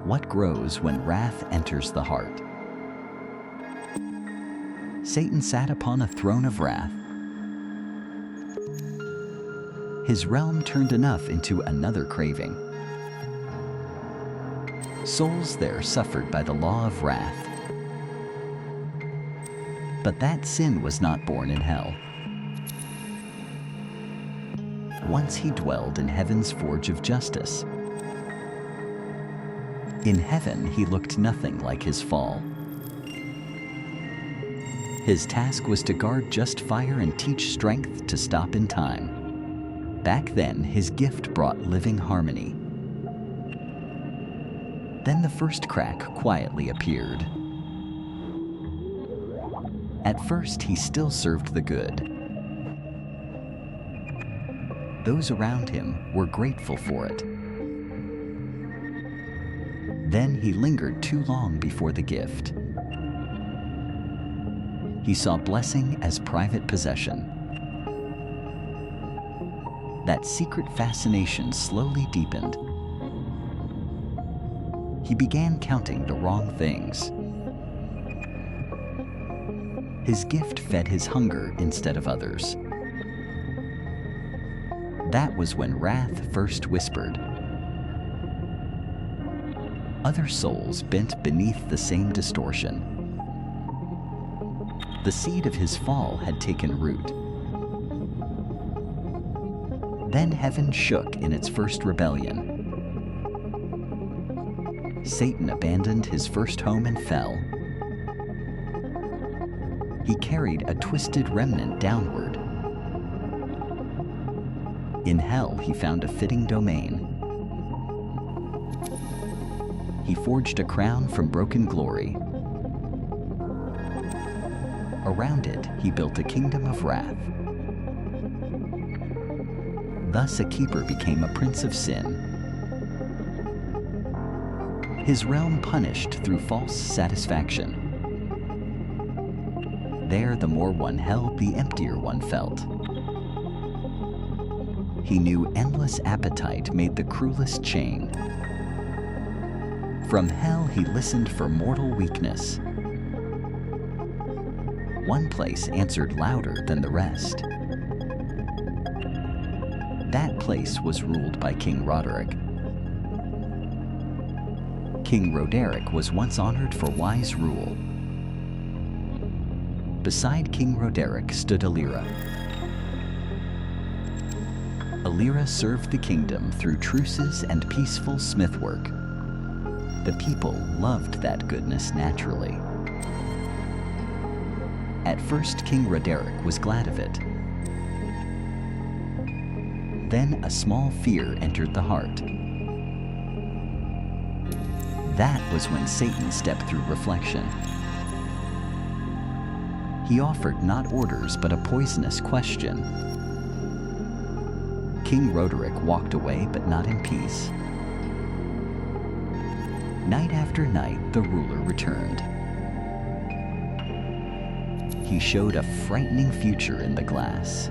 What grows when wrath enters the heart? Satan sat upon a throne of wrath. His realm turned enough into another craving. Souls there suffered by the law of wrath. But that sin was not born in hell. Once he dwelled in heaven's forge of justice. In heaven, he looked nothing like his fall. His task was to guard just fire and teach strength to stop in time. Back then, his gift brought living harmony. Then the first crack quietly appeared. At first, he still served the good. Those around him were grateful for it. Then he lingered too long before the gift. He saw blessing as private possession. That secret fascination slowly deepened. He began counting the wrong things. His gift fed his hunger instead of others. That was when wrath first whispered. Other souls bent beneath the same distortion. The seed of his fall had taken root. Then heaven shook in its first rebellion. Satan abandoned his first home and fell. He carried a twisted remnant downward. In hell, he found a fitting domain. He forged a crown from broken glory. Around it, he built a kingdom of wrath. Thus, a keeper became a prince of sin. His realm punished through false satisfaction. There, the more one held, the emptier one felt. He knew endless appetite made the cruelest chain. From hell, he listened for mortal weakness. One place answered louder than the rest. That place was ruled by King Roderick. King Roderick was once honored for wise rule. Beside King Roderick stood Alira. Alira served the kingdom through truces and peaceful smithwork. The people loved that goodness naturally. At first, King Roderick was glad of it. Then a small fear entered the heart. That was when Satan stepped through reflection. He offered not orders, but a poisonous question. King Roderick walked away, but not in peace. Night after night, the ruler returned. He showed a frightening future in the glass.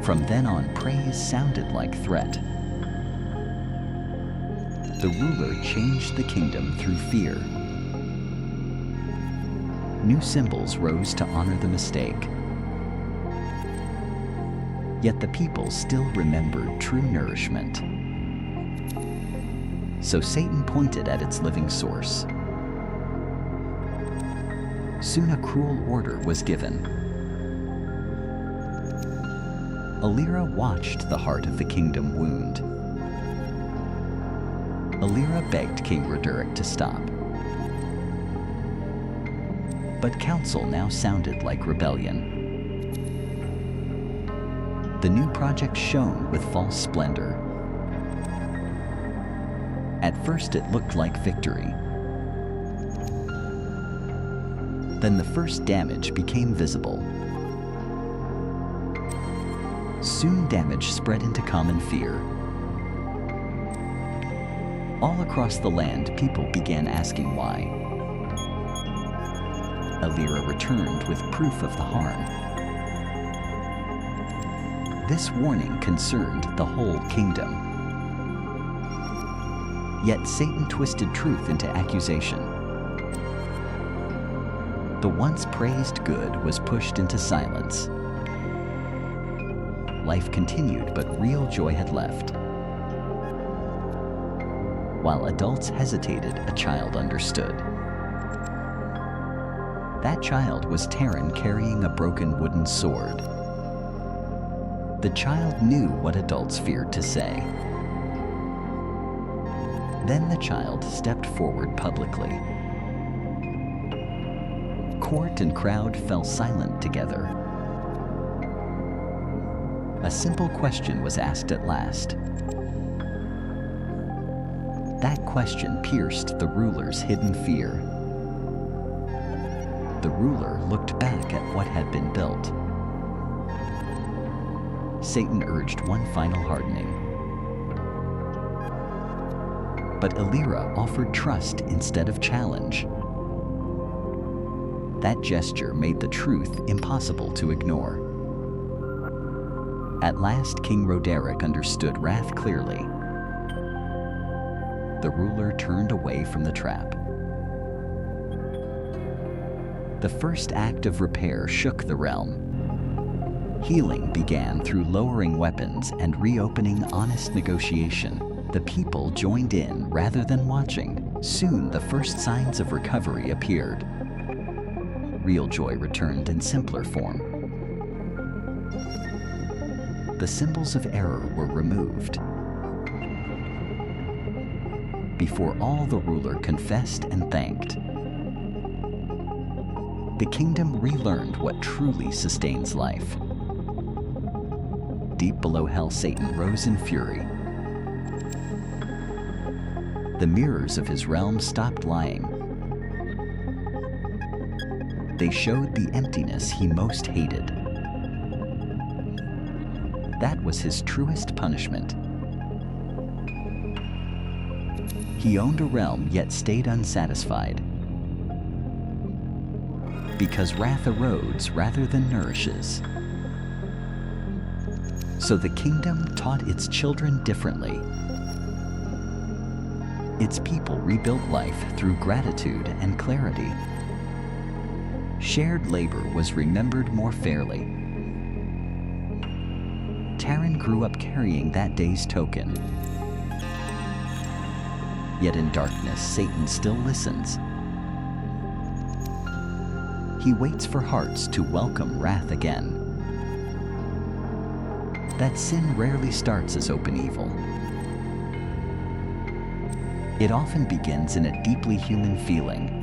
From then on, praise sounded like threat. The ruler changed the kingdom through fear. New symbols rose to honor the mistake. Yet the people still remembered true nourishment. So Satan pointed at its living source. Soon a cruel order was given. Alira watched the heart of the kingdom wound. Alira begged King Roderick to stop. But counsel now sounded like rebellion. The new project shone with false splendor. At first it looked like victory. Then the first damage became visible. Soon damage spread into common fear. All across the land, people began asking why. Alira returned with proof of the harm. This warning concerned the whole kingdom. Yet Satan twisted truth into accusation. The once praised good was pushed into silence. Life continued, but real joy had left. While adults hesitated, a child understood. That child was Terran, carrying a broken wooden sword. The child knew what adults feared to say. Then the child stepped forward publicly. Court and crowd fell silent together. A simple question was asked at last. That question pierced the ruler's hidden fear. The ruler looked back at what had been built. Satan urged one final hardening. But Illyra offered trust instead of challenge. That gesture made the truth impossible to ignore. At last, King Roderick understood wrath clearly. The ruler turned away from the trap. The first act of repair shook the realm. Healing began through lowering weapons and reopening honest negotiation. The people joined in rather than watching. Soon, the first signs of recovery appeared. Real joy returned in simpler form. The symbols of error were removed. Before all, the ruler confessed and thanked. The kingdom relearned what truly sustains life. Deep below hell, Satan rose in fury. The mirrors of his realm stopped lying. They showed the emptiness he most hated. That was his truest punishment. He owned a realm, yet stayed unsatisfied. Because wrath erodes rather than nourishes. So the kingdom taught its children differently. Its people rebuilt life through gratitude and clarity. Shared labor was remembered more fairly. Terran grew up carrying that day's token. Yet in darkness, Satan still listens. He waits for hearts to welcome wrath again. That sin rarely starts as open evil. It often begins in a deeply human feeling.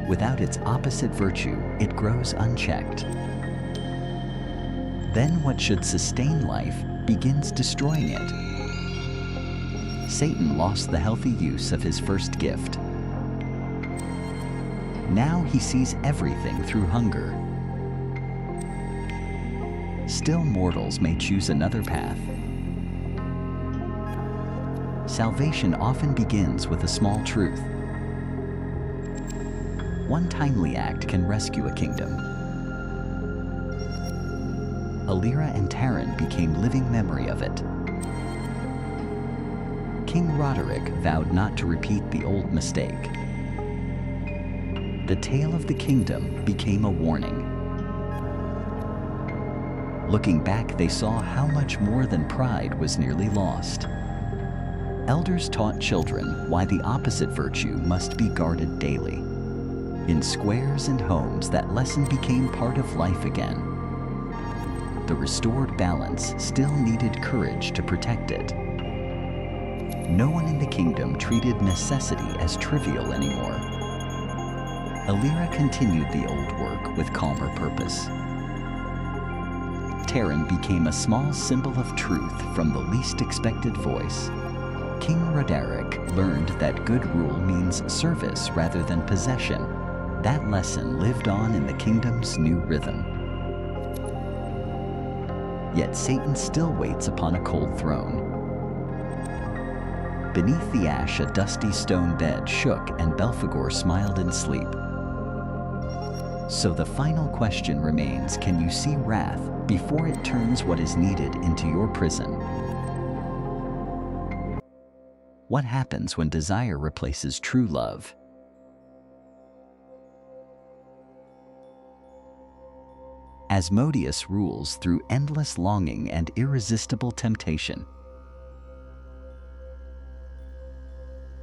Without its opposite virtue, it grows unchecked. Then what should sustain life begins destroying it. Satan lost the healthy use of his first gift. Now he sees everything through hunger. Still, mortals may choose another path. Salvation often begins with a small truth. One timely act can rescue a kingdom. Illyra and Terran became living memory of it. King Roderick vowed not to repeat the old mistake. The tale of the kingdom became a warning. Looking back, they saw how much more than pride was nearly lost. Elders taught children why the opposite virtue must be guarded daily. In squares and homes, that lesson became part of life again. The restored balance still needed courage to protect it. No one in the kingdom treated necessity as trivial anymore. Illyra continued the old work with calmer purpose. Terran became a small symbol of truth from the least expected voice. King Roderick learned that good rule means service rather than possession. That lesson lived on in the kingdom's new rhythm. Yet Satan still waits upon a cold throne. Beneath the ash, a dusty stone bed shook, and Belphegor smiled in sleep. So the final question remains, can you see wrath before it turns what is needed into your prison? What happens when desire replaces true love? Asmodeus rules through endless longing and irresistible temptation.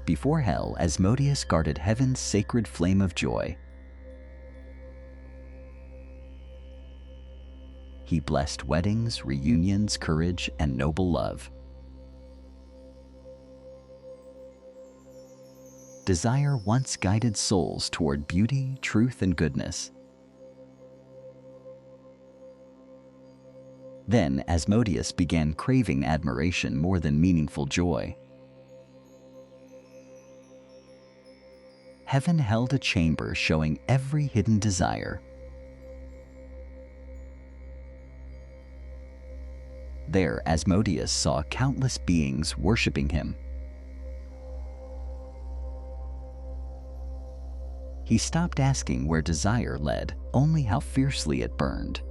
Before hell, Asmodeus guarded heaven's sacred flame of joy. He blessed weddings, reunions, courage, and noble love. Desire once guided souls toward beauty, truth, and goodness. Then Asmodeus began craving admiration more than meaningful joy. Heaven held a chamber showing every hidden desire. There, Asmodeus saw countless beings worshiping him. He stopped asking where desire led, only how fiercely it burned.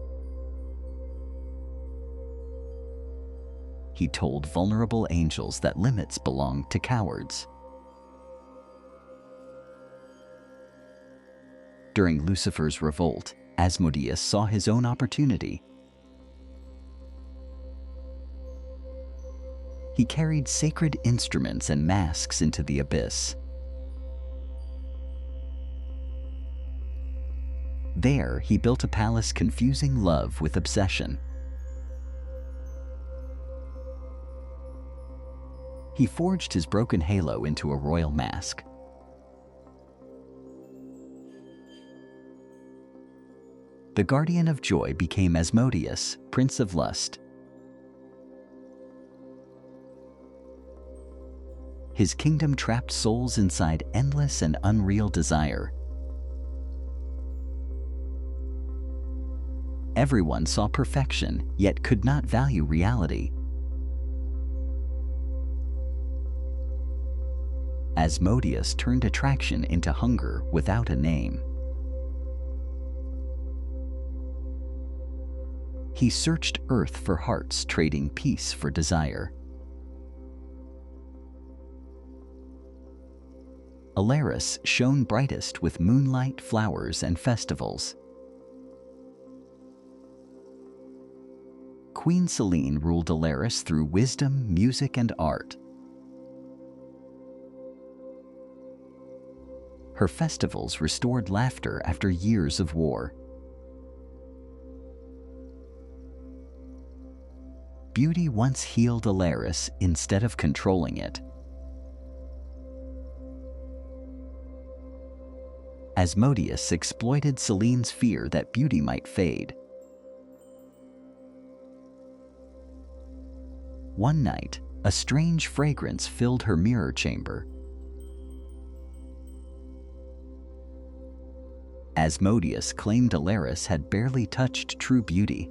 He told vulnerable angels that limits belonged to cowards. During Lucifer's revolt, Asmodeus saw his own opportunity. He carried sacred instruments and masks into the abyss. There, he built a palace confusing love with obsession. He forged his broken halo into a royal mask. The guardian of joy became Asmodeus, prince of lust. His kingdom trapped souls inside endless and unreal desire. Everyone saw perfection, yet could not value reality. Asmodeus turned attraction into hunger without a name. He searched earth for hearts, trading peace for desire. Alaris shone brightest with moonlight, flowers, and festivals. Queen Selene ruled Alaris through wisdom, music, and art. Her festivals restored laughter after years of war. Beauty once healed Alaris instead of controlling it. Asmodeus exploited Selene's fear that beauty might fade. One night, a strange fragrance filled her mirror chamber. Asmodeus claimed Alaris had barely touched true beauty.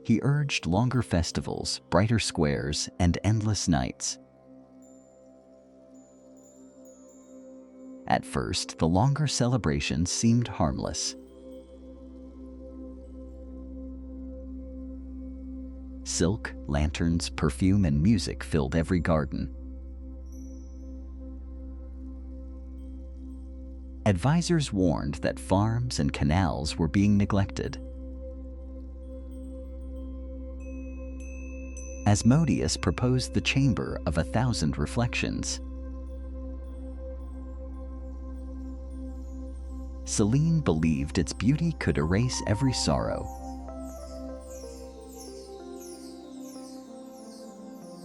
He urged longer festivals, brighter squares, and endless nights. At first, the longer celebrations seemed harmless. Silk, lanterns, perfume, and music filled every garden. Advisors warned that farms and canals were being neglected. Asmodeus proposed the chamber of 1,000 reflections. Selene believed its beauty could erase every sorrow.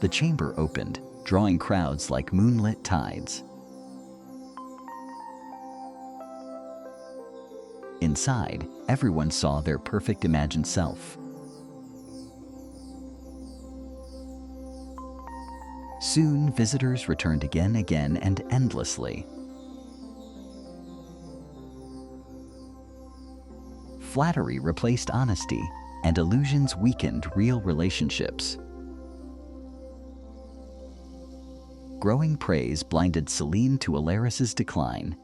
The chamber opened, drawing crowds like moonlit tides. Inside, everyone saw their perfect imagined self. Soon, visitors returned again and endlessly. Flattery replaced honesty, and illusions weakened real relationships. Growing praise blinded Selene to Alaris's decline.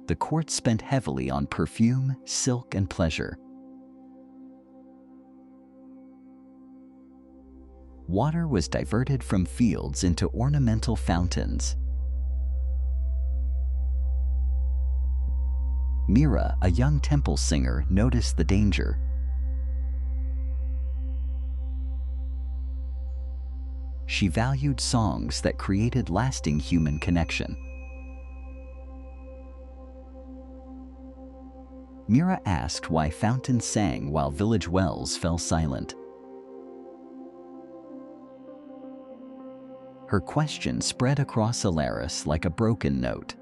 The court spent heavily on perfume, silk, and pleasure. water was diverted from fields into ornamental fountains. Mira, a young temple singer, noticed the danger. She valued songs that created lasting human connection. Mira asked why fountains sang while village wells fell silent. Her question spread across Alaris like a broken note.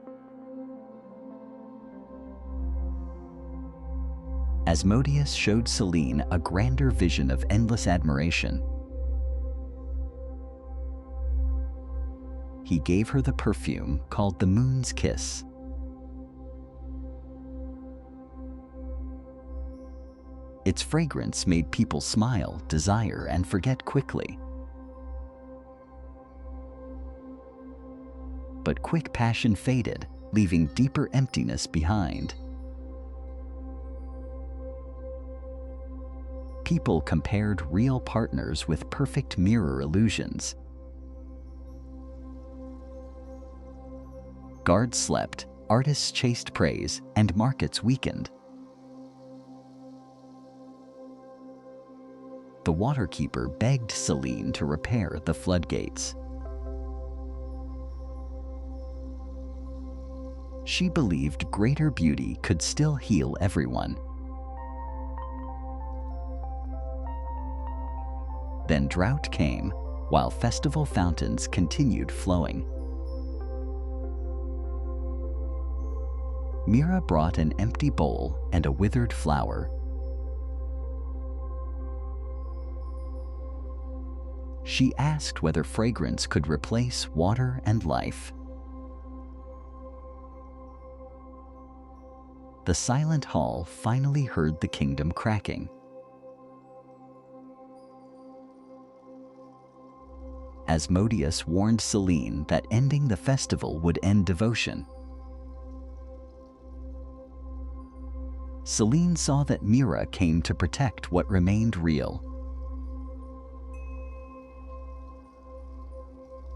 Asmodeus showed Selene a grander vision of endless admiration. He gave her the perfume called the Moon's Kiss. Its fragrance made people smile, desire, and forget quickly. But quick passion faded, leaving deeper emptiness behind. People compared real partners with perfect mirror illusions. Guards slept, artists chased praise, and markets weakened. The waterkeeper begged Selene to repair the floodgates. She believed greater beauty could still heal everyone. Then drought came, while festival fountains continued flowing. Mira brought an empty bowl and a withered flower. She asked whether fragrance could replace water and life. The silent hall finally heard the kingdom cracking. Asmodeus warned Selene that ending the festival would end devotion. Selene saw that Mira came to protect what remained real.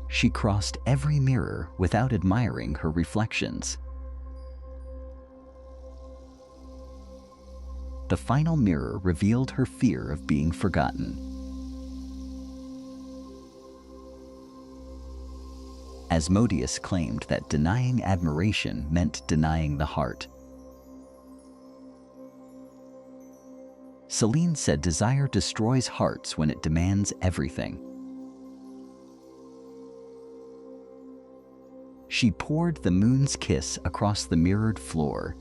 She crossed every mirror without admiring her reflections. The final mirror revealed her fear of being forgotten. Asmodeus claimed that denying admiration meant denying the heart. Selene said desire destroys hearts when it demands everything. She poured the Moon's Kiss across the mirrored floor.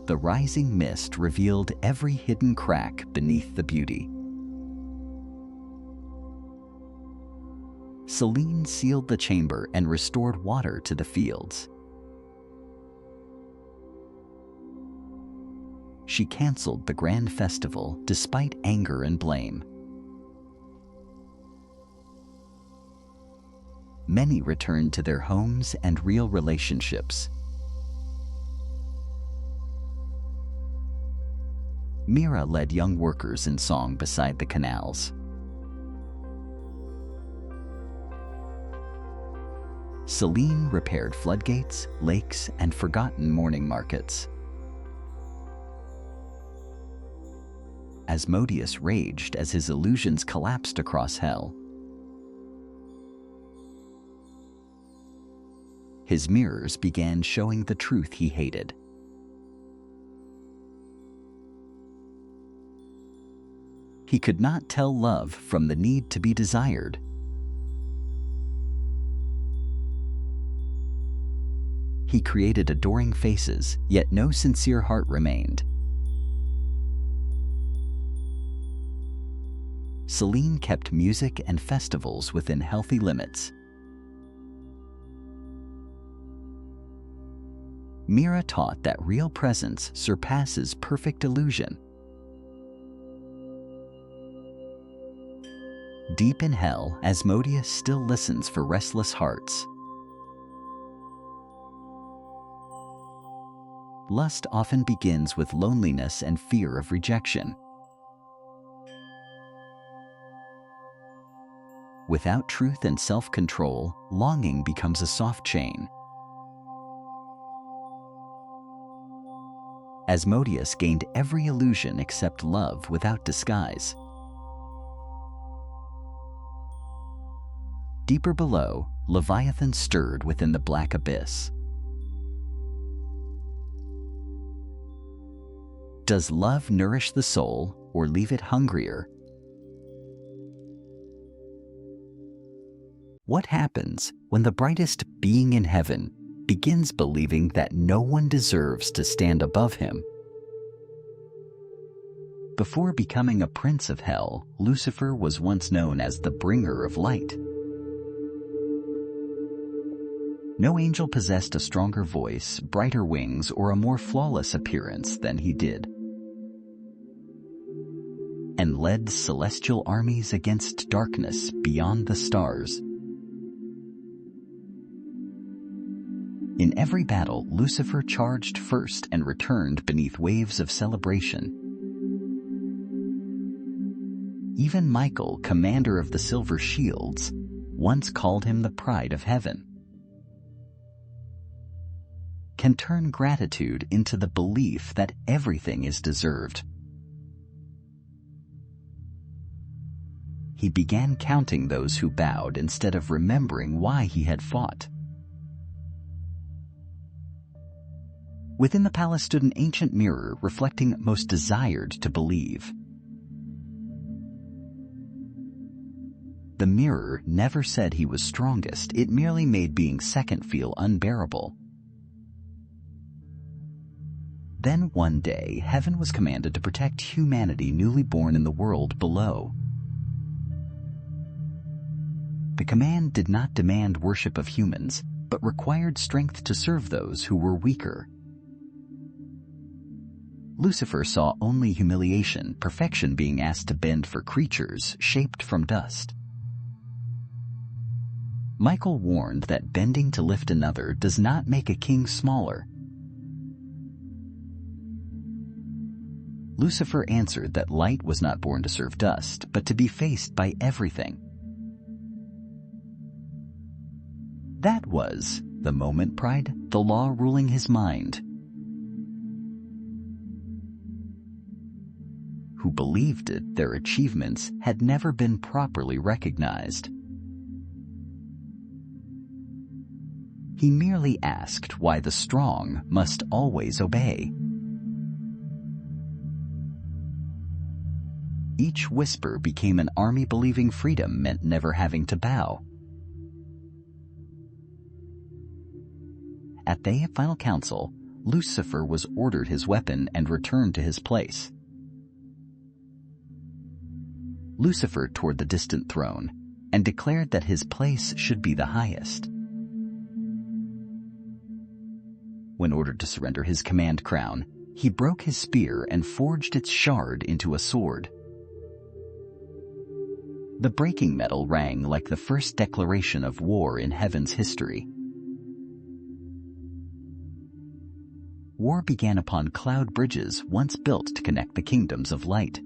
The rising mist revealed every hidden crack beneath the beauty. Selene sealed the chamber and restored water to the fields. She canceled the grand festival despite anger and blame. Many returned to their homes and real relationships. Mira led young workers in song beside the canals. Selene repaired floodgates, lakes, and forgotten morning markets. Asmodeus raged as his illusions collapsed across hell. His mirrors began showing the truth he hated. He could not tell love from the need to be desired. He created adoring faces, yet no sincere heart remained. Selene kept music and festivals within healthy limits. Mira taught that real presence surpasses perfect illusion. Deep in hell, Asmodeus still listens for restless hearts. Lust often begins with loneliness and fear of rejection. Without truth and self-control, longing becomes a soft chain. Asmodeus gained every illusion except love without disguise. Deeper below, Leviathan stirred within the black abyss. Does love nourish the soul or leave it hungrier? What happens when the brightest being in heaven begins believing that no one deserves to stand above him? Before becoming a prince of hell, Lucifer was once known as the bringer of light. No angel possessed a stronger voice, brighter wings, or a more flawless appearance than he did, and led celestial armies against darkness beyond the stars. In every battle, Lucifer charged first and returned beneath waves of celebration. Even Michael, commander of the silver shields, once called him the pride of heaven. Can turn gratitude into the belief that everything is deserved. He began counting those who bowed instead of remembering why he had fought. Within the palace stood an ancient mirror reflecting most desired to believe. The mirror never said he was strongest, it merely made being second feel unbearable. Then one day, heaven was commanded to protect humanity newly born in the world below. The command did not demand worship of humans, but required strength to serve those who were weaker. Lucifer saw only humiliation, perfection being asked to bend for creatures shaped from dust. Michael warned that bending to lift another does not make a king smaller. Lucifer answered that light was not born to serve dust, but to be faced by everything. That was, the moment pride, the law ruling his mind. Who believed it, their achievements had never been properly recognized. He merely asked why the strong must always obey. Each whisper became an army believing freedom meant never having to bow. At the final council, Lucifer was ordered his weapon and returned to his place. Lucifer toward the distant throne and declared that his place should be the highest. When ordered to surrender his command crown, he broke his spear and forged its shard into a sword. The breaking metal rang like the first declaration of war in heaven's history. War began upon cloud bridges once built to connect the kingdoms of light.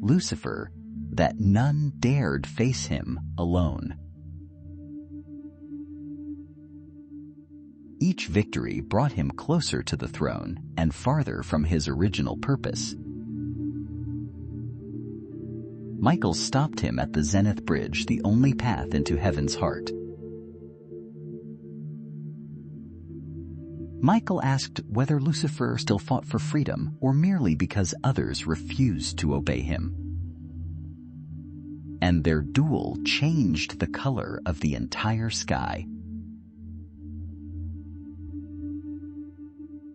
Lucifer, that none dared face him alone. Each victory brought him closer to the throne and farther from his original purpose. Michael stopped him at the Zenith Bridge, the only path into heaven's heart. Michael asked whether Lucifer still fought for freedom or merely because others refused to obey him. And their duel changed the color of the entire sky.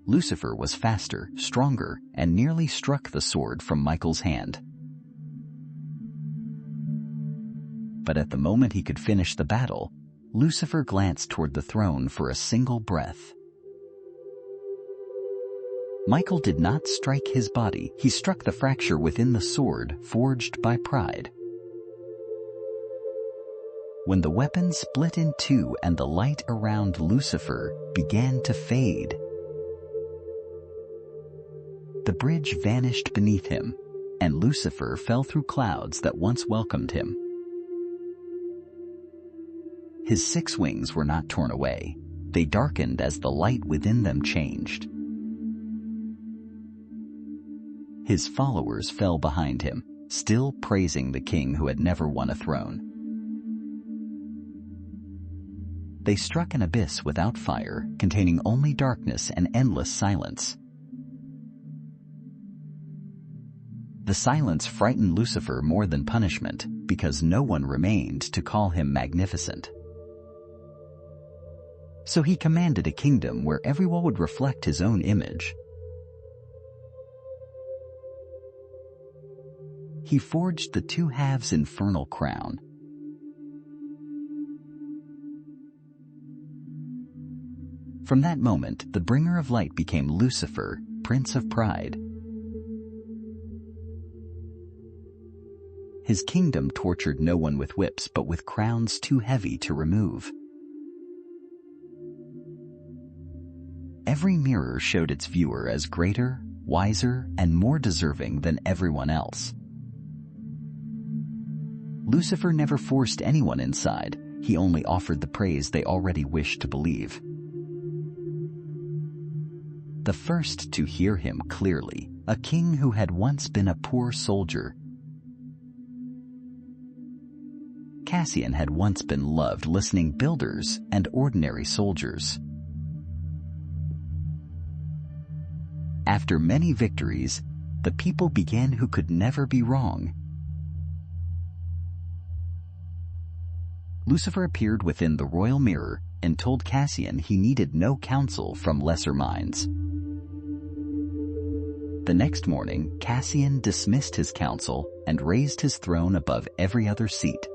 Lucifer was faster, stronger, and nearly struck the sword from Michael's hand. But at the moment he could finish the battle, Lucifer glanced toward the throne for a single breath. Michael did not strike his body, he struck the fracture within the sword forged by pride. When the weapon split in two and the light around Lucifer began to fade, the bridge vanished beneath him, and Lucifer fell through clouds that once welcomed him. His 6 wings were not torn away. They darkened as the light within them changed. His followers fell behind him, still praising the king who had never won a throne. They struck an abyss without fire, containing only darkness and endless silence. The silence frightened Lucifer more than punishment, because no one remained to call him magnificent. So he commanded a kingdom where everyone would reflect his own image. He forged the 2 halves infernal crown. From that moment, the bringer of light became Lucifer, Prince of Pride. His kingdom tortured no one with whips, but with crowns too heavy to remove. Every mirror showed its viewer as greater, wiser, and more deserving than everyone else. Lucifer never forced anyone inside. He only offered the praise they already wished to believe. The first to hear him clearly, a king who had once been a poor soldier. Cassian had once been loved listening builders and ordinary soldiers. After many victories, the people began who could never be wrong. Lucifer appeared within the royal mirror and told Cassian he needed no counsel from lesser minds. The next morning, Cassian dismissed his council and raised his throne above every other seat.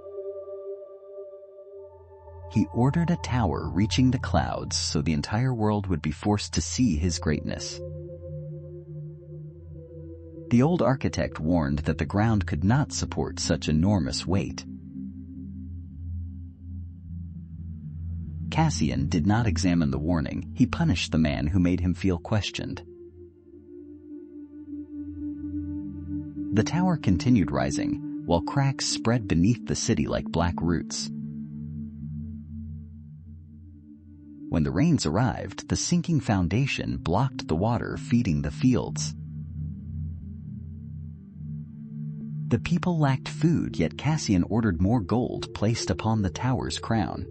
He ordered a tower reaching the clouds so the entire world would be forced to see his greatness. The old architect warned that the ground could not support such enormous weight. Cassian did not examine the warning. He punished the man who made him feel questioned. The tower continued rising, while cracks spread beneath the city like black roots. When the rains arrived, the sinking foundation blocked the water feeding the fields. The people lacked food, yet Cassian ordered more gold placed upon the tower's crown.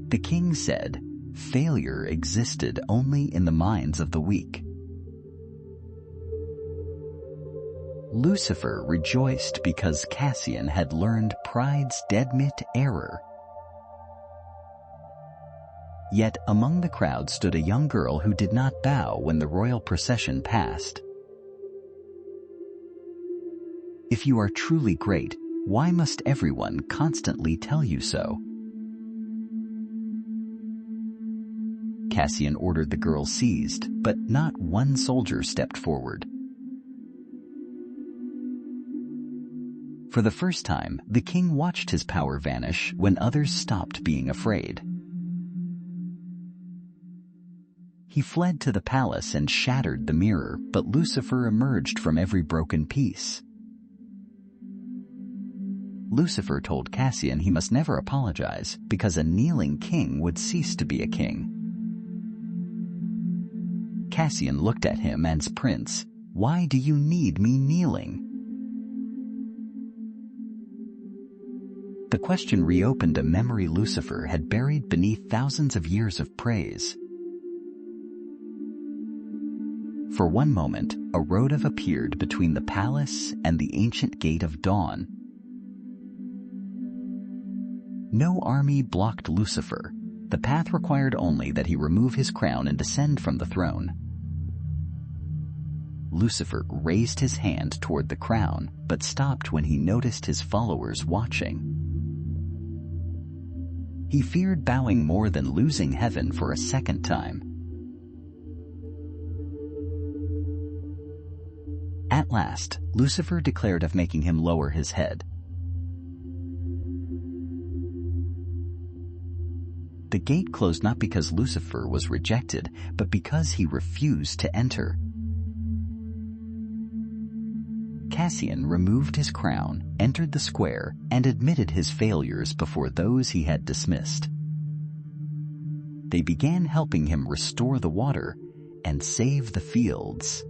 The king said, failure existed only in the minds of the weak. Lucifer rejoiced because Cassian had learned pride's deadmeat error. Yet among the crowd stood a young girl who did not bow when the royal procession passed. If you are truly great, why must everyone constantly tell you so? Cassian ordered the girl seized, but not one soldier stepped forward. For the first time, the king watched his power vanish when others stopped being afraid. He fled to the palace and shattered the mirror, but Lucifer emerged from every broken piece. Lucifer told Cassian he must never apologize because a kneeling king would cease to be a king. Cassian looked at him as prince. Why do you need me kneeling? The question reopened a memory Lucifer had buried beneath thousands of years of praise. For one moment, a road appeared between the palace and the ancient gate of dawn. No army blocked Lucifer. The path required only that he remove his crown and descend from the throne. Lucifer raised his hand toward the crown, but stopped when he noticed his followers watching. He feared bowing more than losing heaven for a second time. At last, Lucifer declared of making him lower his head. The gate closed not because Lucifer was rejected, but because he refused to enter. Cassian removed his crown, entered the square, and admitted his failures before those he had dismissed. They began helping him restore the water and save the fields.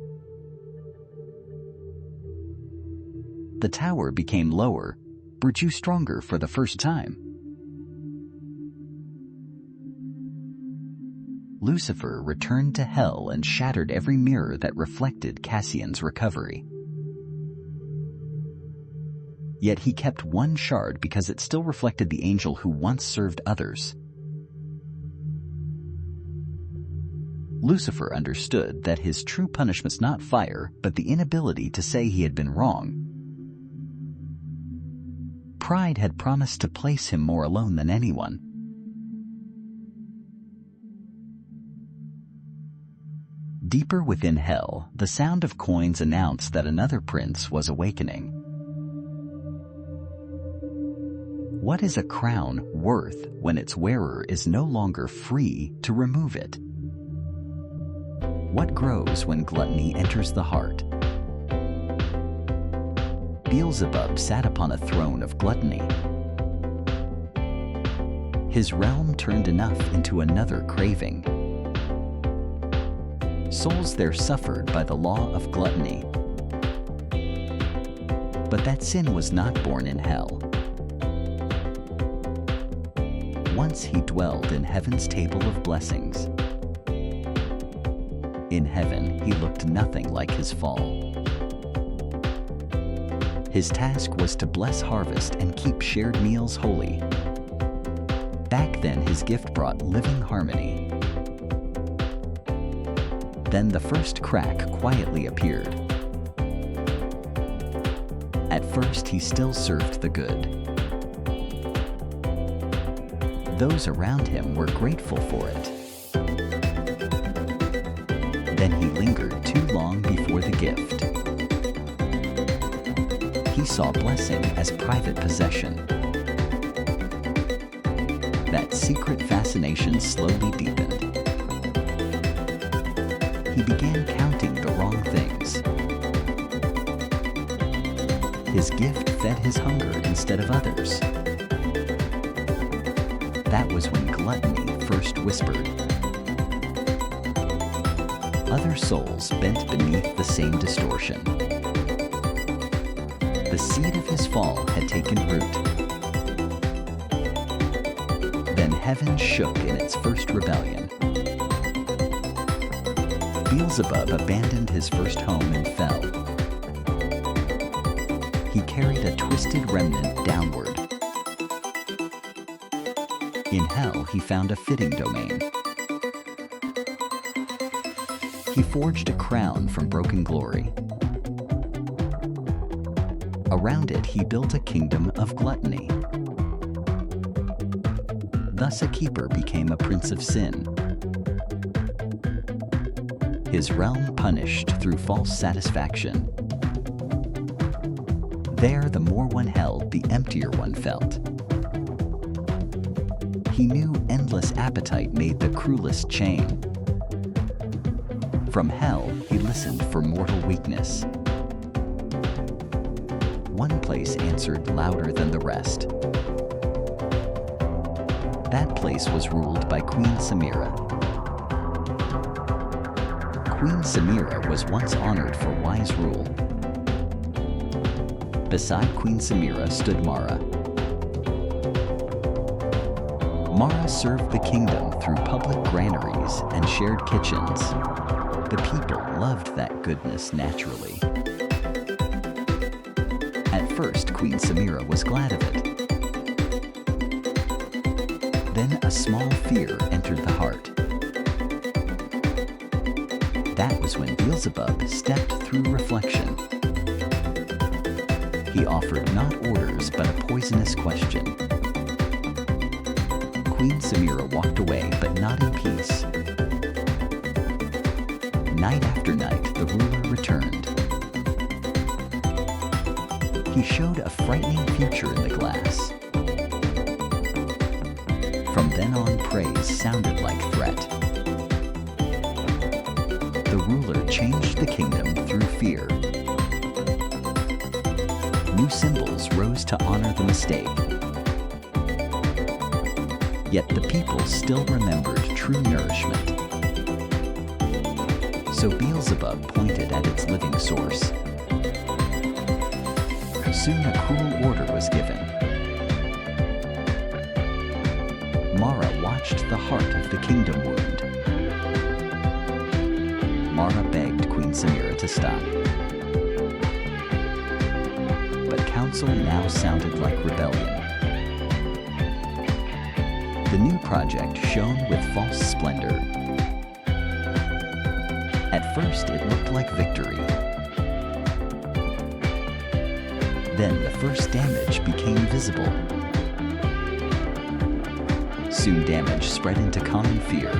The tower became lower, virtue stronger for the first time. Lucifer returned to hell and shattered every mirror that reflected Cassian's recovery. Yet he kept one shard because it still reflected the angel who once served others. Lucifer understood that his true punishment's not fire, but the inability to say he had been wrong. Pride had promised to place him more alone than anyone. Deeper within hell, the sound of coins announced that another prince was awakening. What is a crown worth when its wearer is no longer free to remove it? What grows when gluttony enters the heart? Beelzebub sat upon a throne of gluttony. His realm turned enough into another craving. Souls there suffered by the law of gluttony. But that sin was not born in hell. Once he dwelled in heaven's table of blessings. In heaven, he looked nothing like his fall. His task was to bless harvest and keep shared meals holy. Back then, his gift brought living harmony. Then the first crack quietly appeared. At first, he still served the good. Those around him were grateful for it. Then he lingered too long before the gift. He saw blessing as private possession. That secret fascination slowly deepened. He began counting the wrong things. His gift fed his hunger instead of others. That was when gluttony first whispered. Other souls bent beneath the same distortion. The seed of his fall had taken root. Then heaven shook in its first rebellion. Beelzebub abandoned his first home and fell. He carried a twisted remnant downward. In hell, he found a fitting domain. He forged a crown from broken glory. Around it, he built a kingdom of gluttony. Thus a keeper became a prince of sin. His realm punished through false satisfaction. There, the more one held, the emptier one felt. He knew endless appetite made the cruelest chain. From hell, he listened for mortal weakness. One place answered louder than the rest. That place was ruled by Queen Samira. Queen Samira was once honored for wise rule. Beside Queen Samira stood Mara. Mara served the kingdom through public granaries and shared kitchens. The people loved that goodness naturally. At first, Queen Samira was glad of it. Then a small fear entered the heart. That was when Beelzebub stepped through reflection. He offered not orders, but a poisonous question. Queen Samira walked away, but not in peace. Night after night, the ruler returned. He showed a frightening future in the glass. From then on, praise sounded like threat. The ruler changed the kingdom through fear. new symbols rose to honor the mistake. Yet the people still remembered true nourishment. So Beelzebub pointed at its living source. Soon a cruel order was given. Mara watched the heart of the kingdom wound. Mara begged Queen Samira to stop. But counsel now sounded like rebellion. The new project shone with false splendor. At first, it looked like victory. Then the first damage became visible. Soon damage spread into common fear.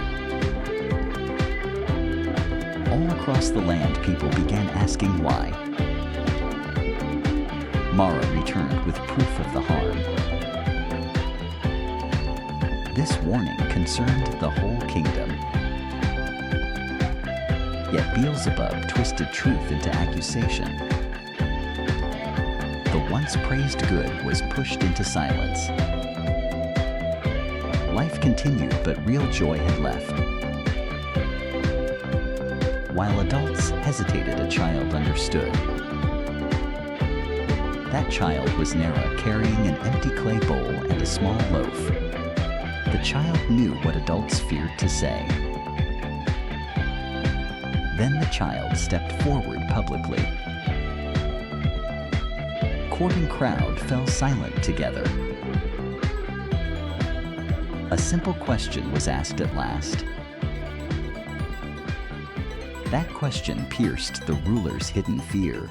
All across the land, people began asking why. Mara returned with proof of the harm. This warning concerned the whole kingdom. Yet Beelzebub twisted truth into accusation. The once praised good was pushed into silence. Life continued, but real joy had left. While adults hesitated, a child understood. That child was Nera, carrying an empty clay bowl and a small loaf. The child knew what adults feared to say. Then the child stepped forward publicly. Court and crowd fell silent together. A simple question was asked at last. That question pierced the ruler's hidden fear.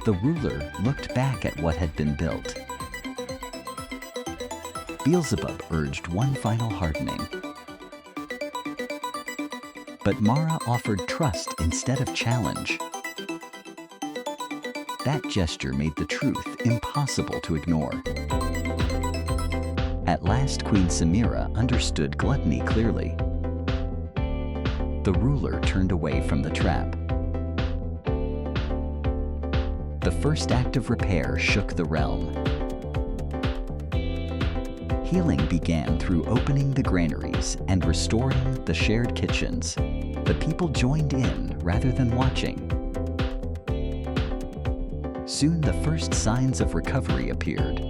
The ruler looked back at what had been built. Beelzebub urged one final hardening. But Mara offered trust instead of challenge. That gesture made the truth impossible to ignore. At last, Queen Samira understood gluttony clearly. The ruler turned away from the trap. The first act of repair shook the realm. Healing began through opening the granaries and restoring the shared kitchens. The people joined in rather than watching. Soon the first signs of recovery appeared.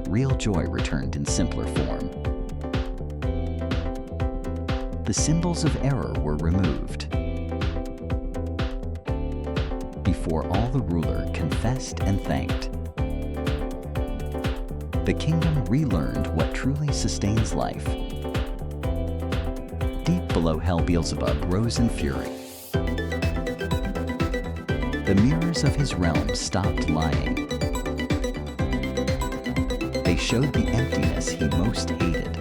Real joy returned in simpler form. The symbols of error were removed. Before all, the ruler confessed and thanked. The kingdom relearned what truly sustains life. Deep below hell, Beelzebub rose in fury. The mirrors of his realm stopped lying. They showed the emptiness he most hated.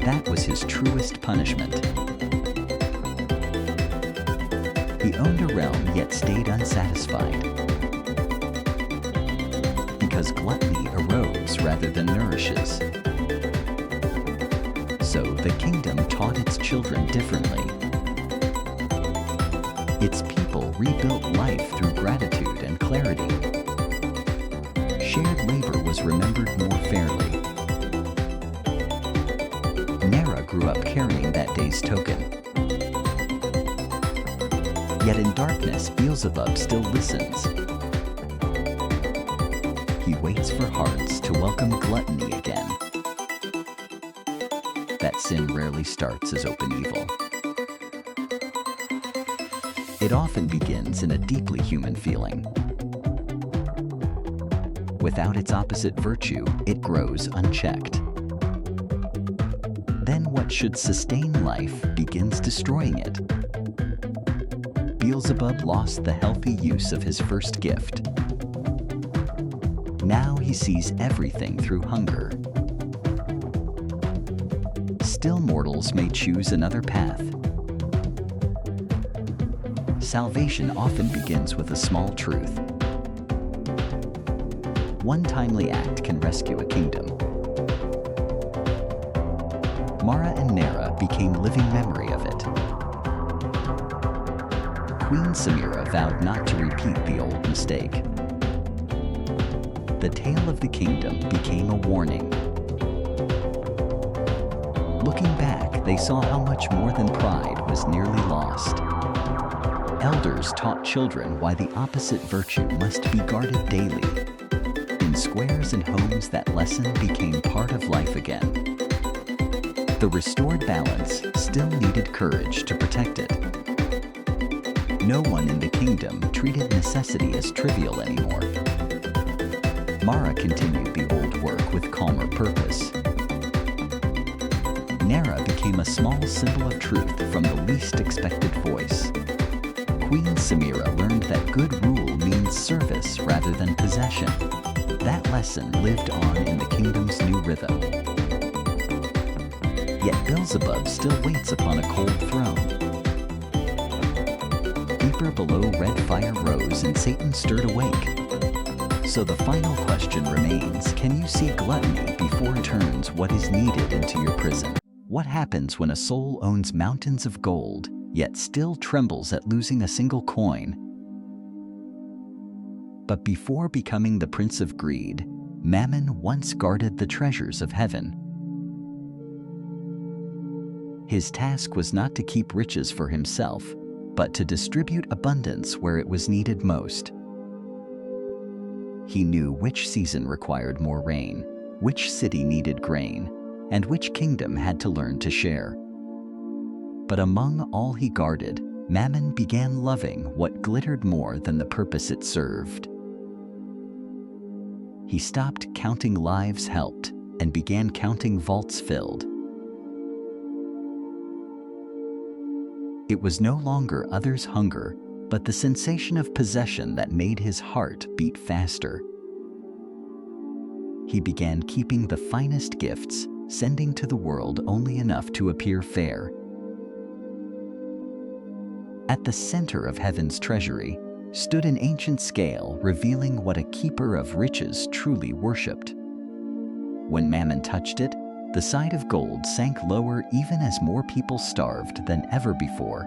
That was his truest punishment. He owned a realm yet stayed unsatisfied. Because gluttony erodes rather than nourishes. So the kingdom taught its children differently. Its people rebuilt life through gratitude and clarity. Shared labor was remembered more fairly. Nera grew up carrying that day's token. Yet in darkness, Beelzebub still listens. He waits for hearts to welcome gluttony again. That sin rarely starts as open evil. It often begins in a deeply human feeling. Without its opposite virtue, it grows unchecked. Then what should sustain life begins destroying it. Beelzebub lost the healthy use of his first gift. Now he sees everything through hunger. Still, mortals may choose another path. Salvation often begins with a small truth. One timely act can rescue a kingdom. Mara and Nera became living memory of it. Queen Samira vowed not to repeat the old mistake. The tale of the kingdom became a warning. Looking back, they saw how much more than pride was nearly lost. Elders taught children why the opposite virtue must be guarded daily. In squares and homes, that lesson became part of life again. The restored balance still needed courage to protect it. No one in the kingdom treated necessity as trivial anymore. Mara continued the old work with calmer purpose. Nara became a small symbol of truth from the least expected voice. Queen Samira learned that good rule means service rather than possession. That lesson lived on in the kingdom's new rhythm. Yet Beelzebub still waits upon a cold throne. Deeper below, red fire rose and Satan stirred awake. So the final question remains, can you see gluttony before it turns what is needed into your prison? What happens when a soul owns mountains of gold, yet still trembles at losing a single coin? But before becoming the Prince of Greed, Mammon once guarded the treasures of heaven. His task was not to keep riches for himself, but to distribute abundance where it was needed most. He knew which season required more rain, which city needed grain, and which kingdom had to learn to share. But among all he guarded, Mammon began loving what glittered more than the purpose it served. He stopped counting lives helped and began counting vaults filled. It was no longer others' hunger, but the sensation of possession that made his heart beat faster. He began keeping the finest gifts, sending to the world only enough to appear fair. At the center of heaven's treasury stood an ancient scale revealing what a keeper of riches truly worshipped. When Mammon touched it, the side of gold sank lower even as more people starved than ever before.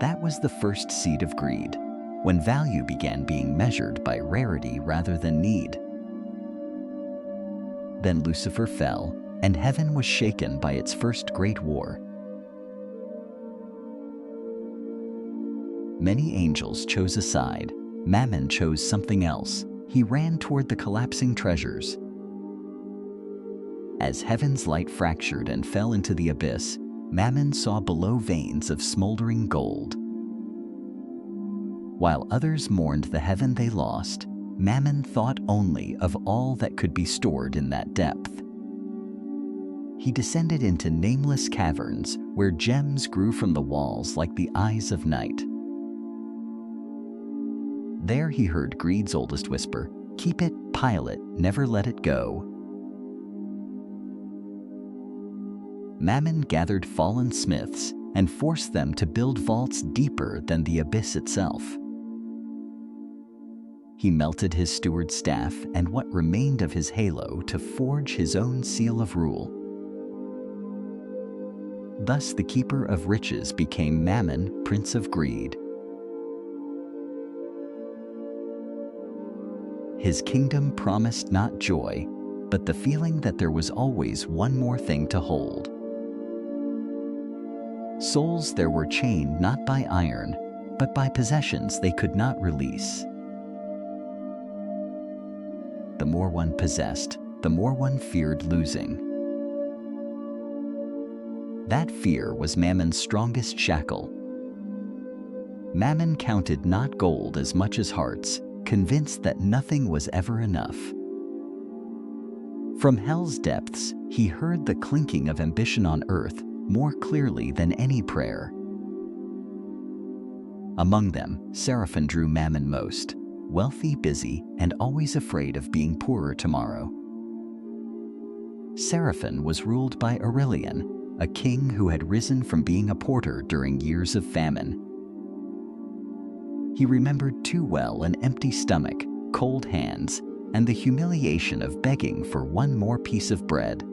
That was the first seed of greed, when value began being measured by rarity rather than need. Then Lucifer fell, and heaven was shaken by its first great war. Many angels chose a side. Mammon chose something else. He ran toward the collapsing treasures. As heaven's light fractured and fell into the abyss, Mammon saw below veins of smoldering gold. While others mourned the heaven they lost, Mammon thought only of all that could be stored in that depth. He descended into nameless caverns where gems grew from the walls like the eyes of night. There he heard greed's oldest whisper, "Keep it, pile it, never let it go." Mammon gathered fallen smiths and forced them to build vaults deeper than the abyss itself. He melted his steward's staff and what remained of his halo to forge his own seal of rule. Thus the keeper of riches became Mammon, Prince of Greed. His kingdom promised not joy, but the feeling that there was always one more thing to hold. Souls there were chained not by iron, but by possessions they could not release. The more one possessed, the more one feared losing. That fear was Mammon's strongest shackle. Mammon counted not gold as much as hearts, convinced that nothing was ever enough. From hell's depths, he heard the clinking of ambition on earth more clearly than any prayer. Among them, Seraphim drew Mammon most, wealthy, busy, and always afraid of being poorer tomorrow. Seraphim was ruled by Aurelian, a king who had risen from being a porter during years of famine. He remembered too well an empty stomach, cold hands, and the humiliation of begging for one more piece of bread.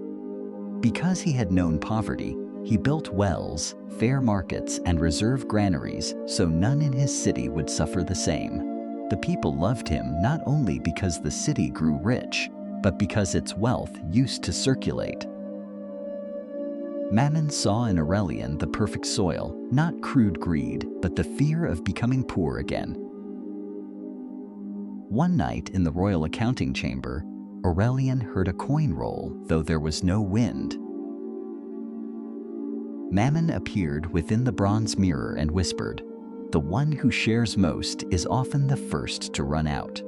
Because he had known poverty, He built wells, fair markets, and reserve granaries so none in his city would suffer the same. The people loved him not only because the city grew rich, but because its wealth used to circulate. Mammon saw in Aurelian the perfect soil, not crude greed, but the fear of becoming poor again. One night in the royal accounting chamber, Aurelian heard a coin roll, though there was no wind. Mammon appeared within the bronze mirror and whispered, "The one who shares most is often the first to run out."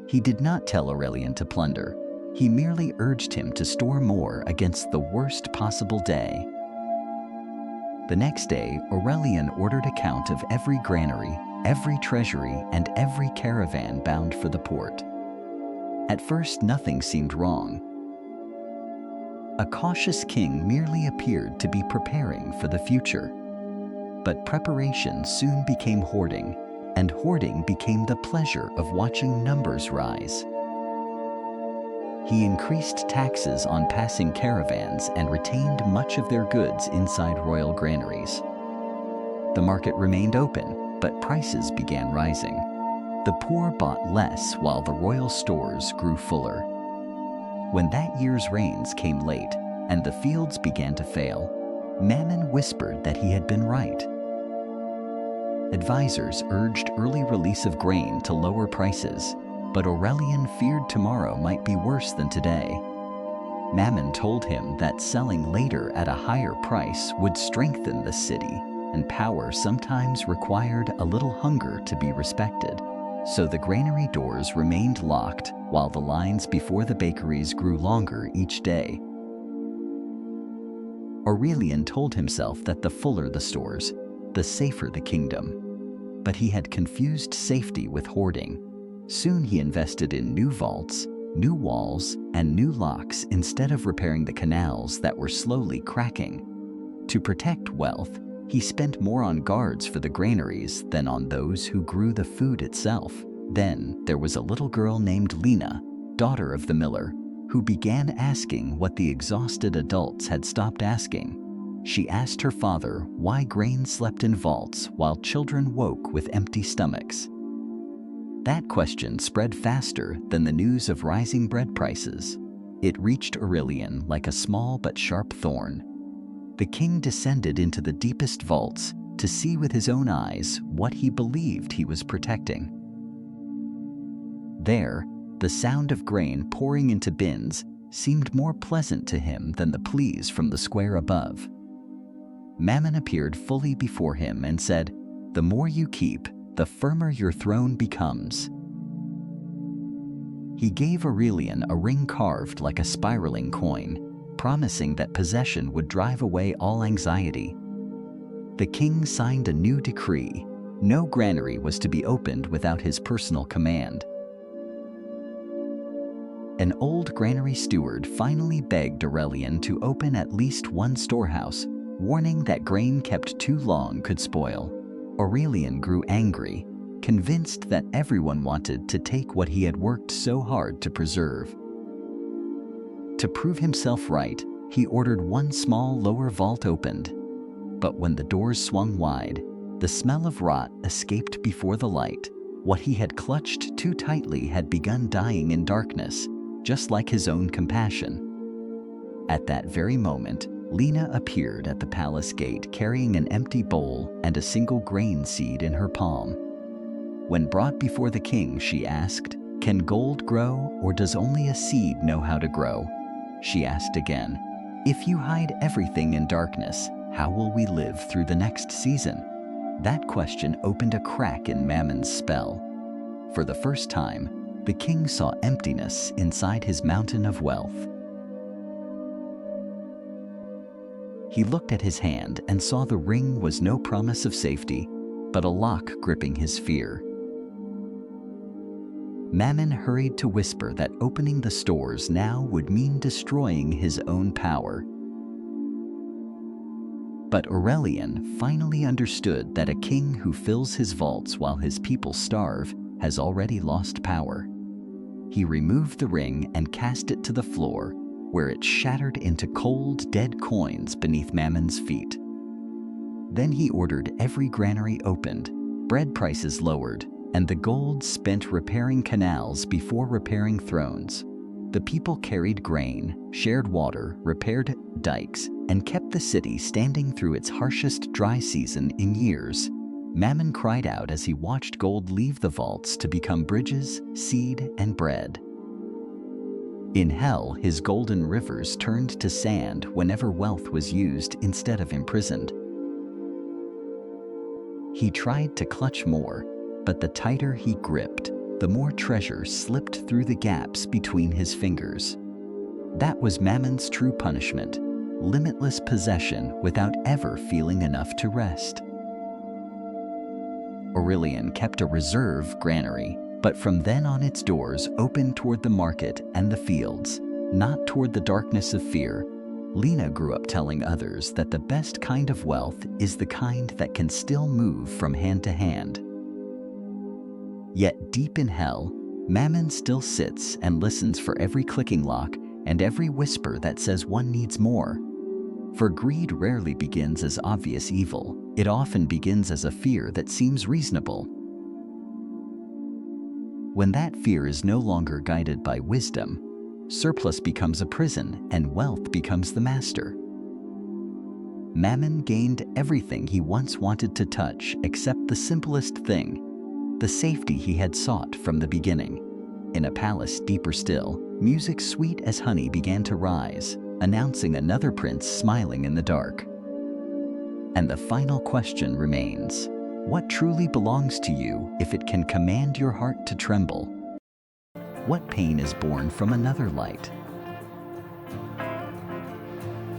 He did not tell Aurelian to plunder. He merely urged him to store more against the worst possible day. The next day, Aurelian ordered a count of every granary, every treasury, and every caravan bound for the port. At first, nothing seemed wrong. A cautious king merely appeared to be preparing for the future. But preparation soon became hoarding, and hoarding became the pleasure of watching numbers rise. He increased taxes on passing caravans and retained much of their goods inside royal granaries. The market remained open, but prices began rising. The poor bought less while the royal stores grew fuller. When that year's rains came late and the fields began to fail, Mammon whispered that he had been right. Advisors urged early release of grain to lower prices, but Aurelian feared tomorrow might be worse than today. Mammon told him that selling later at a higher price would strengthen the city, and power sometimes required a little hunger to be respected. So the granary doors remained locked while the lines before the bakeries grew longer each day. Aurelian told himself that the fuller the stores, the safer the kingdom. But he had confused safety with hoarding. Soon he invested in new vaults, new walls, and new locks instead of repairing the canals that were slowly cracking. To protect wealth, he spent more on guards for the granaries than on those who grew the food itself. Then there was a little girl named Lena, daughter of the miller, who began asking what the exhausted adults had stopped asking. She asked her father why grain slept in vaults while children woke with empty stomachs. That question spread faster than the news of rising bread prices. It reached Aurelian like a small but sharp thorn. The king descended into the deepest vaults to see with his own eyes what he believed he was protecting. There, the sound of grain pouring into bins seemed more pleasant to him than the pleas from the square above. Mammon appeared fully before him and said, "The more you keep, the firmer your throne becomes." He gave Aurelian a ring carved like a spiraling coin, promising that possession would drive away all anxiety. The king signed a new decree. No granary was to be opened without his personal command. An old granary steward finally begged Aurelian to open at least one storehouse, warning that grain kept too long could spoil. Aurelian grew angry, convinced that everyone wanted to take what he had worked so hard to preserve. To prove himself right, he ordered one small lower vault opened. But when the doors swung wide, the smell of rot escaped before the light. What he had clutched too tightly had begun dying in darkness, just like his own compassion. At that very moment, Lena appeared at the palace gate carrying an empty bowl and a single grain seed in her palm. When brought before the king, she asked, "Can gold grow, or does only a seed know how to grow?" She asked again, "If you hide everything in darkness, how will we live through the next season?" That question opened a crack in Mammon's spell. For the first time, the king saw emptiness inside his mountain of wealth. He looked at his hand and saw the ring was no promise of safety, but a lock gripping his fear. Mammon hurried to whisper that opening the stores now would mean destroying his own power. But Aurelian finally understood that a king who fills his vaults while his people starve has already lost power. He removed the ring and cast it to the floor, where it shattered into cold, dead coins beneath Mammon's feet. Then he ordered every granary opened, bread prices lowered, and the gold spent repairing canals before repairing thrones. The people carried grain, shared water, repaired dikes, and kept the city standing through its harshest dry season in years. Mammon cried out as he watched gold leave the vaults to become bridges, seed, and bread. In hell, his golden rivers turned to sand whenever wealth was used instead of imprisoned. He tried to clutch more, but the tighter he gripped, the more treasure slipped through the gaps between his fingers. That was Mammon's true punishment, limitless possession without ever feeling enough to rest. Aurelian kept a reserve granary, but from then on its doors opened toward the market and the fields, not toward the darkness of fear. Lena grew up telling others that the best kind of wealth is the kind that can still move from hand to hand. Yet deep in hell, Mammon still sits and listens for every clicking lock and every whisper that says one needs more. For greed rarely begins as obvious evil. It often begins as a fear that seems reasonable. When that fear is no longer guided by wisdom, surplus becomes a prison and wealth becomes the master. Mammon gained everything he once wanted to touch except the simplest thing, the safety he had sought from the beginning. In a palace deeper still, music sweet as honey began to rise, announcing another prince smiling in the dark. And the final question remains, what truly belongs to you if it can command your heart to tremble? What pain is born from another light?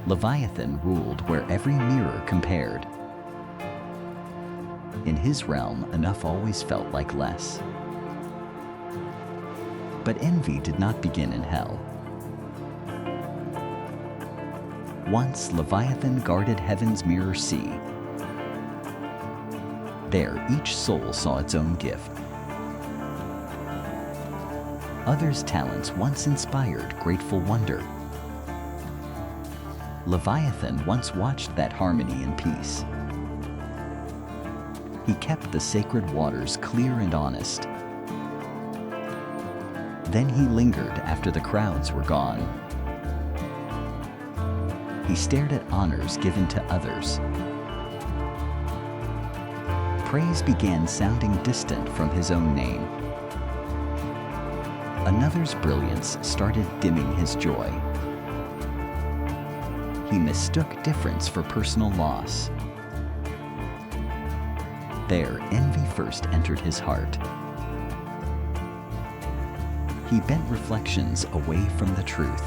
Leviathan ruled where every mirror compared. In his realm, enough always felt like less. But envy did not begin in hell. Once Leviathan guarded heaven's mirror sea. There, each soul saw its own gift. Others' talents once inspired grateful wonder. Leviathan once watched that harmony in peace. He kept the sacred waters clear and honest. Then he lingered after the crowds were gone. He stared at honors given to others. Praise began sounding distant from his own name. Another's brilliance started dimming his joy. He mistook difference for personal loss. There, envy first entered his heart. He bent reflections away from the truth.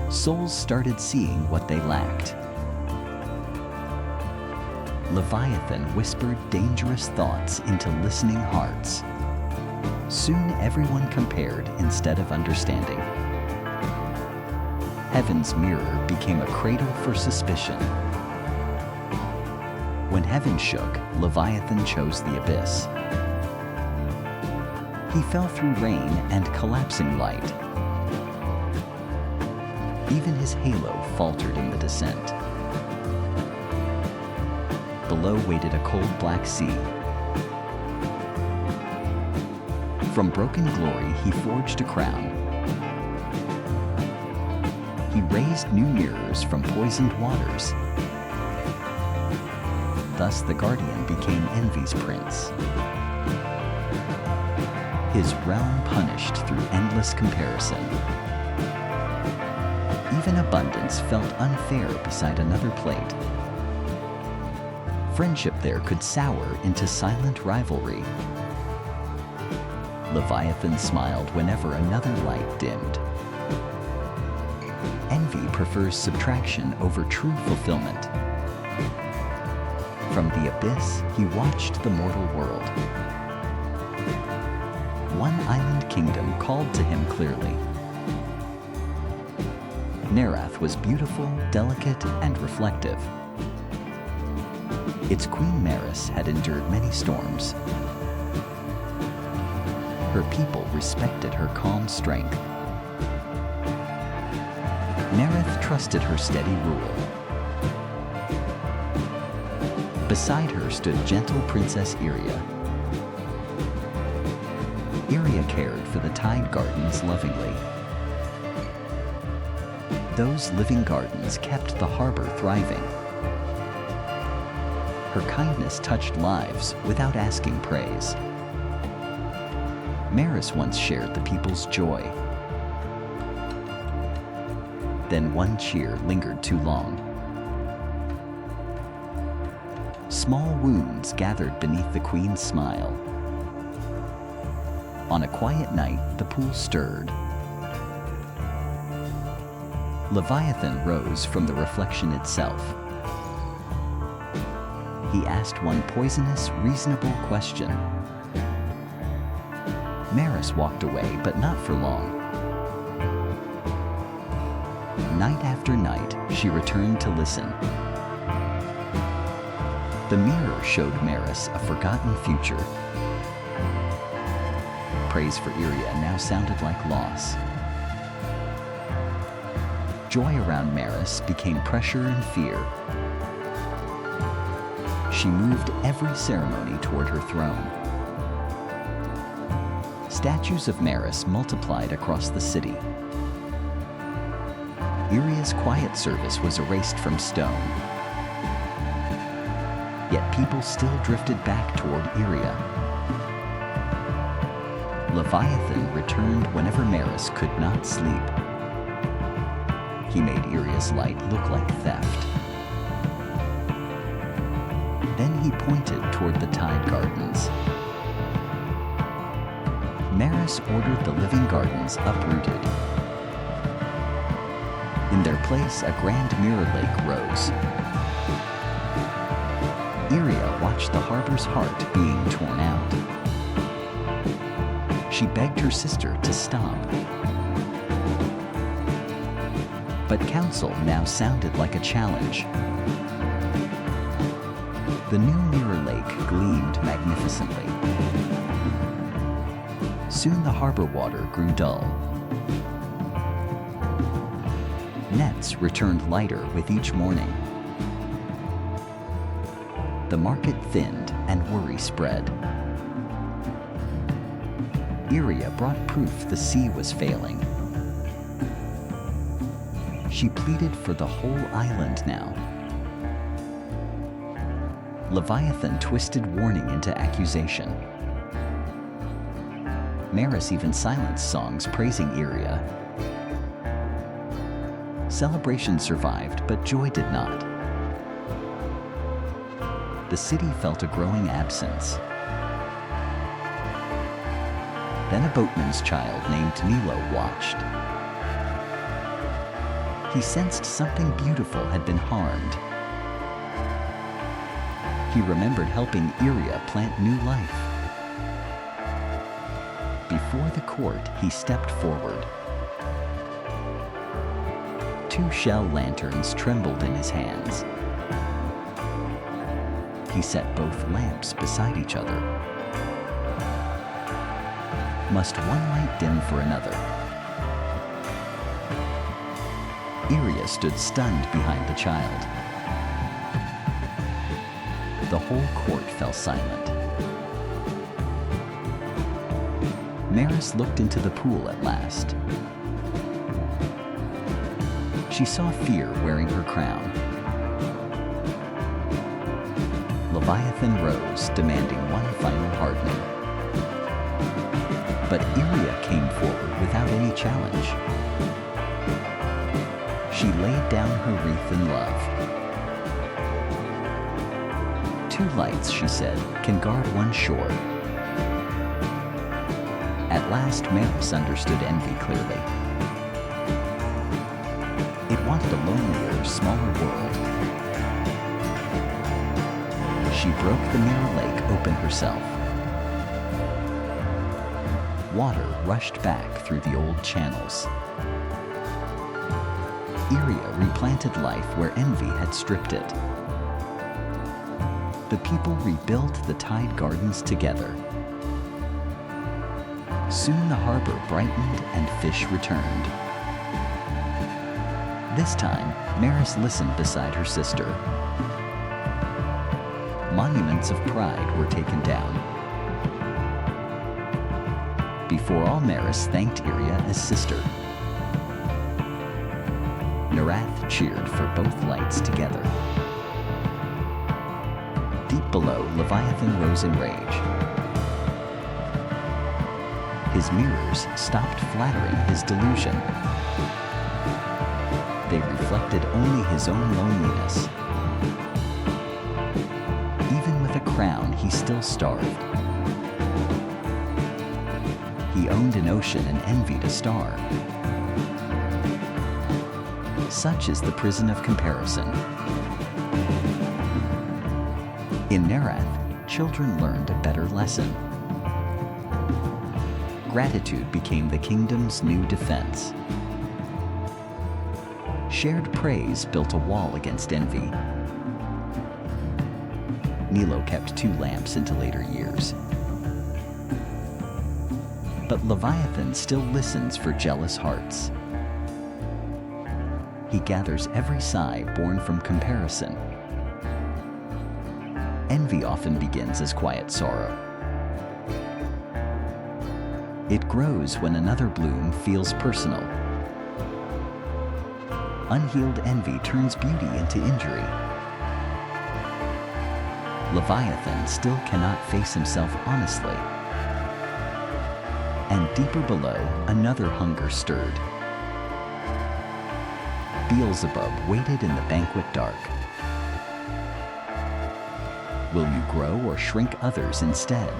Souls started seeing what they lacked. Leviathan whispered dangerous thoughts into listening hearts. Soon everyone compared instead of understanding. Heaven's mirror became a cradle for suspicion. When heaven shook, Leviathan chose the abyss. He fell through rain and collapsing light. Even his halo faltered in the descent. Below waited a cold black sea. From broken glory he forged a crown. He raised new mirrors from poisoned waters. Thus the guardian became envy's prince. His realm punished through endless comparison. Even abundance felt unfair beside another plate. Friendship there could sour into silent rivalry. Leviathan smiled whenever another light dimmed. Envy prefers subtraction over true fulfillment. From the abyss, he watched the mortal world. One island kingdom called to him clearly. Nerath was beautiful, delicate, and reflective. Its queen Maris had endured many storms. Her people respected her calm strength. Nerith trusted her steady rule. Beside her stood gentle Princess Iria. Iria cared for the tide gardens lovingly. Those living gardens kept the harbor thriving. Her kindness touched lives without asking praise. Maris once shared the people's joy. Then one cheer lingered too long. Small wounds gathered beneath the queen's smile. On a quiet night, the pool stirred. Leviathan rose from the reflection itself. He asked one poisonous, reasonable question. Maris walked away, but not for long. Night after night, she returned to listen. The mirror showed Maris a forgotten future. Praise for Iria now sounded like loss. Joy around Maris became pressure and fear. She moved every ceremony toward her throne. Statues of Maris multiplied across the city. Iria's quiet service was erased from stone. Yet people still drifted back toward Iria. Leviathan returned whenever Maris could not sleep. He made Iria's light look like theft. Then he pointed toward the tide gardens. Maris ordered the living gardens uprooted. In their place, a grand mirror lake rose. Iria watched the harbor's heart being torn out. She begged her sister to stop. But counsel now sounded like a challenge. The new mirror lake gleamed magnificently. Soon the harbor water grew dull. Nets returned lighter with each morning. The market thinned and worry spread. Iria brought proof the sea was failing. She pleaded for the whole island now. Leviathan twisted warning into accusation. Maris even silenced songs praising Iria. Celebration survived, but joy did not. The city felt a growing absence. Then a boatman's child named Nilo watched. He sensed something beautiful had been harmed. He remembered helping Iria plant new life. Before the court, he stepped forward. 2 shell lanterns trembled in his hands. He set both lamps beside each other. Must one light dim for another? Iria stood stunned behind the child. The whole court fell silent. Maris looked into the pool at last. She saw fear wearing her crown. Leviathan rose, demanding one final hardening. But Iria came forward without any challenge. She laid down her wreath in love. 2 lights, she said, can guard one shore. At last, Maris understood envy clearly. It wanted a lonelier, smaller world. She broke the mirror lake open herself. Water rushed back through the old channels. Iria replanted life where envy had stripped it. The people rebuilt the tide gardens together. Soon the harbor brightened and fish returned. This time, Maris listened beside her sister. Monuments of pride were taken down. Before all, Maris thanked Iria as sister. Nerath cheered for both lights together. Deep below, Leviathan rose in rage. His mirrors stopped flattering his delusion. They reflected only his own loneliness. Even with a crown, he still starved. He owned an ocean and envied a star. Such is the prison of comparison. In Nerath, children learned a better lesson. Gratitude became the kingdom's new defense. Shared praise built a wall against envy. Nilo kept 2 lamps into later years. But Leviathan still listens for jealous hearts. He gathers every sigh born from comparison. Envy often begins as quiet sorrow. It grows when another bloom feels personal. Unhealed envy turns beauty into injury. Leviathan still cannot face himself honestly. And deeper below, another hunger stirred. Beelzebub waited in the banquet dark. Will you grow or shrink others instead?